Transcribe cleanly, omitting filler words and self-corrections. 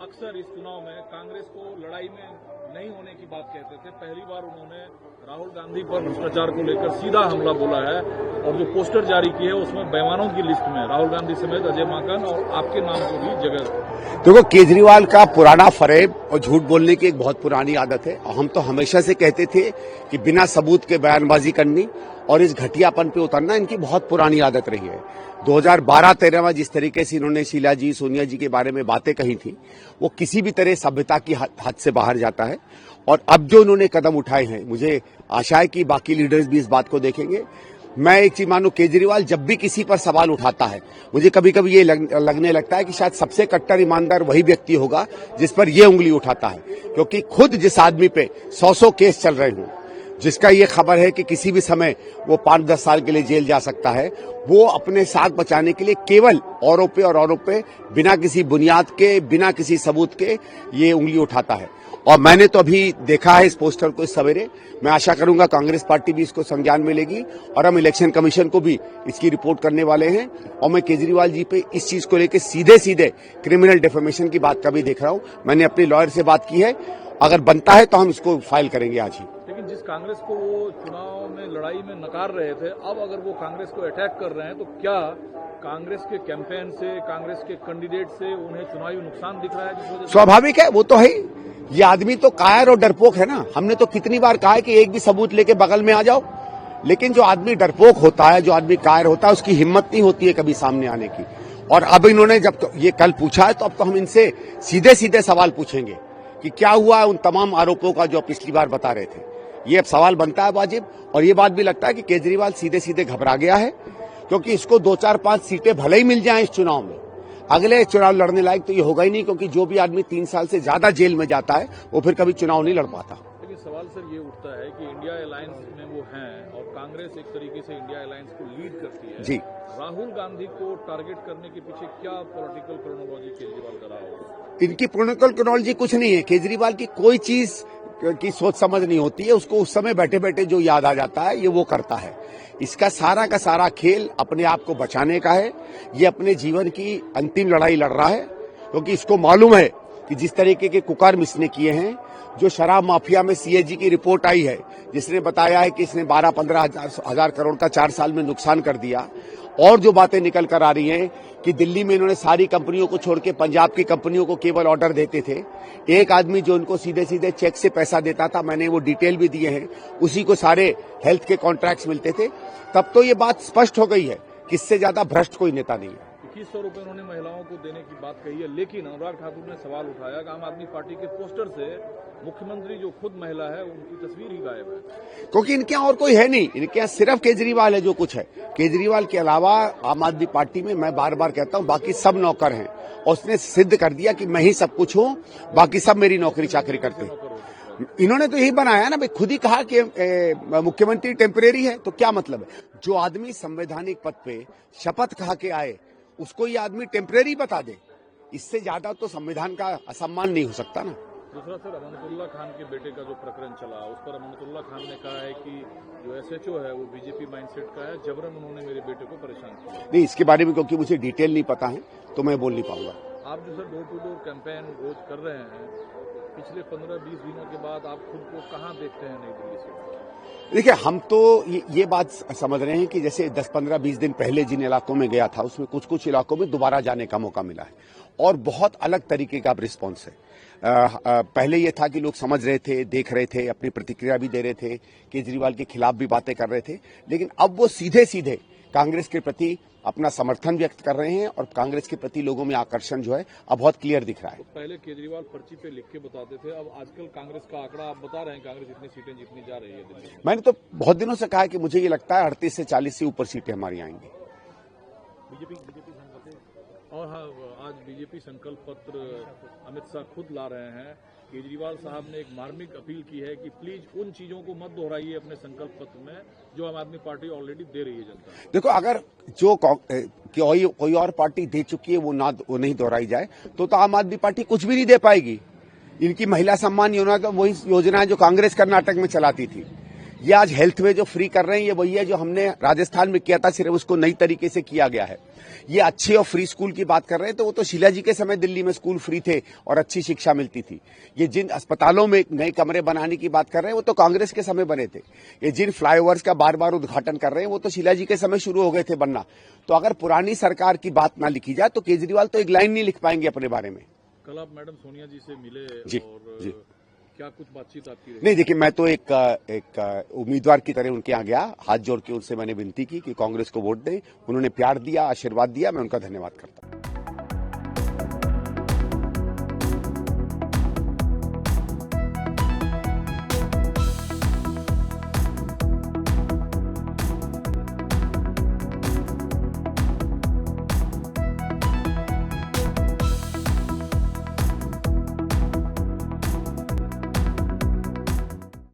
अक्सर इस चुनाव में कांग्रेस को लड़ाई में नहीं होने की बात कहते थे। पहली बार उन्होंने राहुल गांधी पर भ्रष्टाचार को लेकर सीधा हमला बोला है और जो पोस्टर जारी किए है उसमें बेईमानों की लिस्ट में राहुल गांधी समेत अजय माकन और आपके नाम को भी जगह। देखो, केजरीवाल का पुराना फरेब और झूठ बोलने की एक बहुत पुरानी आदत है और हम तो हमेशा से कहते थे कि बिना सबूत के बयानबाजी करनी और इस घटियापन पे उतरना इनकी बहुत पुरानी आदत रही है। 2012-13 में जिस तरीके से इन्होंने शीला जी, सोनिया जी के बारे में बातें कही थी, वो किसी भी तरह सभ्यता की हद से बाहर जाता है। और अब जो उन्होंने कदम उठाए हैं, मुझे आशा है कि बाकी लीडर्स भी इस बात को देखेंगे। मैं एक चीज मानूं, केजरीवाल जब भी किसी पर सवाल उठाता है, मुझे कभी कभी ये लगने लगता है कि शायद सबसे कट्टर ईमानदार वही व्यक्ति होगा जिस पर ये उंगली उठाता है, क्योंकि खुद जिस आदमी पे 100 केस चल रहे हों, जिसका ये खबर है कि किसी भी समय वो 5-10 साल के लिए जेल जा सकता है, वो अपने साख बचाने के लिए केवल औरों पे बिना किसी बुनियाद के, बिना किसी सबूत के ये उंगली उठाता है। और मैंने तो अभी देखा है इस पोस्टर को इस सवेरे। मैं आशा करूंगा कांग्रेस पार्टी भी इसको संज्ञान में लेगी और हम इलेक्शन कमीशन को भी इसकी रिपोर्ट करने वाले हैं। और मैं केजरीवाल जी पे इस चीज को लेकर सीधे क्रिमिनल डिफेमेशन की बात का भी देख रहा हूं। मैंने अपने लॉयर से बात की है, अगर बनता है तो हम इसको फाइल करेंगे आज ही। लेकिन जिस कांग्रेस को वो चुनाव में लड़ाई में नकार रहे थे, अब अगर वो कांग्रेस को अटैक कर रहे हैं तो क्या कांग्रेस के कैंपेन से, कांग्रेस के कैंडिडेट से उन्हें चुनावी नुकसान दिख रहा है? जिस वजह से स्वाभाविक है, वो तो है ही। ये आदमी तो कायर और डरपोक है ना। हमने तो कितनी बार कहा है कि एक भी सबूत लेके बगल में आ जाओ, लेकिन जो आदमी डरपोक होता है, जो आदमी कायर होता है, उसकी हिम्मत नहीं होती है कभी सामने आने की। और अब इन्होंने जब तो ये कल पूछा है, तो अब तो हम इनसे सीधे सवाल पूछेंगे कि क्या हुआ उन तमाम आरोपों का जो पिछली बार बता रहे थे। ये अब सवाल बनता है वाजिब। और ये बात भी लगता है कि केजरीवाल सीधे घबरा गया है, क्योंकि इसको 2-4-5 सीटें भले ही मिल जाएं इस चुनाव में, अगले चुनाव लड़ने लायक तो ये होगा ही नहीं, क्योंकि जो भी आदमी 3 साल से ज्यादा जेल में जाता है वो फिर कभी चुनाव नहीं लड़ पाता। लेकिन सवाल सर ये उठता है कि इंडिया अलायंस में वो हैं और कांग्रेस एक तरीके से इंडिया अलायंस को लीड करती है जी। राहुल गांधी को टारगेट करने के पीछे क्या पॉलिटिकल क्रोनोलॉजी केजरीवाल का रहा होगा? इनकी पॉलिटिकल क्रोनोलॉजी कुछ नहीं है। केजरीवाल की कोई चीज की सोच समझ नहीं होती है। उसको उस समय बैठे जो याद आ जाता है ये वो करता है। इसका सारा का सारा खेल अपने आप को बचाने का है। ये अपने जीवन की अंतिम लड़ाई लड़ रहा है, क्योंकि इसको मालूम है कि जिस तरीके के कुकर्म इसने किए हैं, जो शराब माफिया में सीएजी की रिपोर्ट आई है जिसने बताया है कि इसने 12-15 हजार करोड़ का 4 साल में नुकसान कर दिया, और जो बातें निकल कर आ रही हैं कि दिल्ली में इन्होंने सारी कंपनियों को छोड़ के पंजाब की कंपनियों को केवल ऑर्डर देते थे। एक आदमी जो उनको सीधे चेक से पैसा देता था, मैंने वो डिटेल भी दिए हैं, उसी को सारे हेल्थ के कॉन्ट्रैक्ट्स मिलते थे। तब तो ये बात स्पष्ट हो गई है कि इससे ज्यादा भ्रष्ट कोई नेता नहीं है। 2100 रुपए उन्होंने महिलाओं को देने की बात कही है, लेकिन अनुराग ठाकुर ने सवाल उठाया कि आम आदमी पार्टी के पोस्टर से मुख्यमंत्री जो खुद महिला है उनकी तस्वीर ही गायब है। क्योंकि इनके यहाँ और कोई है नहीं, इनके यहाँ सिर्फ केजरीवाल है जो कुछ है। केजरीवाल के अलावा आम आदमी पार्टी में, मैं बार बार कहता हूँ, बाकी सब नौकर हैं और उसने सिद्ध कर दिया कि मैं ही सब कुछ हूँ, बाकी सब मेरी नौकरी चाकरी करते हैं। इन्होंने तो यही बनाया ना भाई, खुद ही कहा कि मुख्यमंत्री टेम्परेरी है, तो क्या मतलब है? जो आदमी संवैधानिक पद पे शपथ खा के आए उसको ये आदमी टेम्परेरी बता दे, इससे ज्यादा तो संविधान का असम्मान नहीं हो सकता ना। दूसरा सर, अमानतुल्लाह खान के बेटे का जो प्रकरण चला, उस पर अमानतुल्लाह खान ने कहा है कि जो एसएचओ है वो बीजेपी माइंडसेट का है, जबरन उन्होंने मेरे बेटे को परेशान किया। नहीं, इसके बारे में क्योंकि मुझे डिटेल नहीं पता है तो मैं बोल नहीं पाऊंगा। आप जो sir door to door campaign रोज कर रहे हैं, पिछले 15-20 दिनों के बाद आप खुद को कहाँ देखते हैं नई दिल्ली से? देखिए, हम तो ये बात समझ रहे हैं कि जैसे 10-15-20 दिन पहले जिन इलाकों में गया था, उसमें कुछ इलाकों में दोबारा जाने का मौका मिला है और बहुत अलग तरीके का रिस्पॉन्स है। पहले ये था कि लोग समझ रहे थे, देख रहे थे, अपनी प्रतिक्रिया भी दे रहे थे, केजरीवाल के खिलाफ भी बातें कर रहे थे, लेकिन अब वो सीधे कांग्रेस के प्रति अपना समर्थन व्यक्त कर रहे हैं और कांग्रेस के प्रति लोगों में आकर्षण जो है अब बहुत क्लियर दिख रहा है। तो पहले केजरीवाल पर्ची पे लिख के बताते थे, अब आजकल कांग्रेस का आंकड़ा आप बता रहे हैं, कांग्रेस इतनी सीटें जीतनी जा रही है दिल्ली में। मैंने तो बहुत दिनों से कहा है कि मुझे ये लगता है 38 से 40 से ऊपर सीटें हमारी आएंगी। बीजेपी और हाँ, आज बीजेपी संकल्प पत्र अमित शाह खुद ला रहे हैं। केजरीवाल साहब ने एक मार्मिक अपील की है कि प्लीज उन चीजों को मत दोहराइए अपने संकल्प पत्र में जो आम आदमी पार्टी ऑलरेडी दे रही है जनता। देखो, अगर जो कोई और पार्टी दे चुकी है वो नहीं दोहराई जाए तो आम आदमी पार्टी कुछ भी नहीं दे पाएगी। इनकी महिला सम्मान योजना तो वही योजना है जो कांग्रेस कर्नाटक में चलाती थी। ये आज हेल्थ में जो फ्री कर रहे हैं ये वही है जो हमने राजस्थान में किया था, सिर्फ उसको नई तरीके से किया गया है। ये अच्छे और फ्री स्कूल की बात कर रहे हैं तो वो तो शीला जी के समय दिल्ली में स्कूल फ्री थे और अच्छी शिक्षा मिलती थी। ये जिन अस्पतालों में नए कमरे बनाने की बात कर रहे हैं वो तो कांग्रेस के समय बने थे। ये जिन फ्लाईओवर्स का बार बार उद्घाटन कर रहे हैं वो तो शीला जी के समय शुरू हो गए थे बनना। तो अगर पुरानी सरकार की बात ना लिखी जाए तो केजरीवाल तो एक लाइन नहीं लिख पाएंगे अपने बारे में। कल आप मैडम सोनिया जी से मिले जी, और जी। क्या कुछ बातचीत आपकी रही? नहीं, देखिए मैं तो एक उम्मीदवार की तरह उनके यहाँ गया, हाथ जोड़ के उनसे मैंने विनती की कि कांग्रेस को वोट दें। उन्होंने प्यार दिया, आशीर्वाद दिया, मैं उनका धन्यवाद करता हूं।